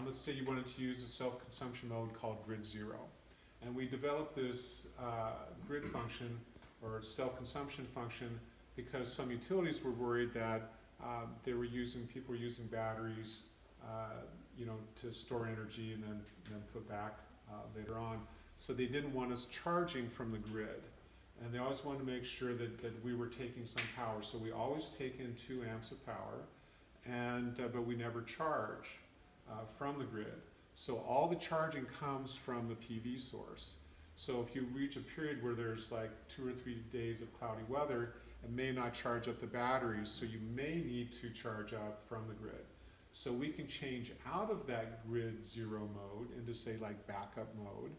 let's say you wanted to use a self-consumption mode called grid zero. And we developed this grid function or self-consumption function because some utilities were worried that people were using batteries, to store energy and then put back later on. So they didn't want us charging from the grid. And they always wanted to make sure that we were taking some power. So we always take in 2 amps of power, but we never charge from the grid. So all the charging comes from the PV source. So if you reach a period where there's like 2 or 3 days of cloudy weather, it may not charge up the batteries, so you may need to charge up from the grid. So we can change out of that grid zero mode into, say, like backup mode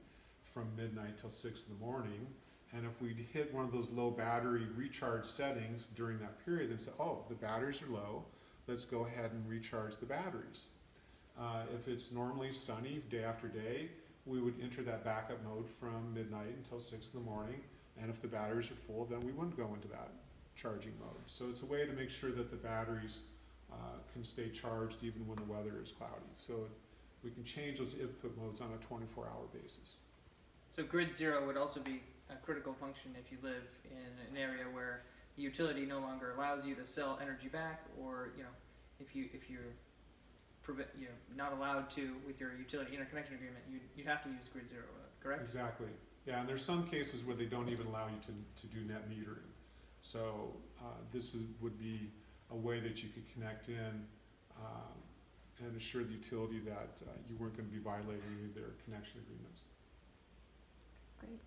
from midnight till 6 in the morning. And if we hit one of those low battery recharge settings during that period, then say, oh, the batteries are low, let's go ahead and recharge the batteries. If it's normally sunny day after day, we would enter that backup mode from midnight until 6 in the morning. And if the batteries are full, then we wouldn't go into that charging mode. So it's a way to make sure that the batteries can stay charged even when the weather is cloudy. So we can change those input modes on a 24-hour basis. So grid zero would also be a critical function if you live in an area where the utility no longer allows you to sell energy back, or if you're not allowed to with your utility interconnection agreement, you'd have to use grid zero, correct? Exactly. Yeah, and there's some cases where they don't even allow you to do net metering. So this would be a way that you could connect in and assure the utility that you weren't going to be violating any of their connection agreements. Great.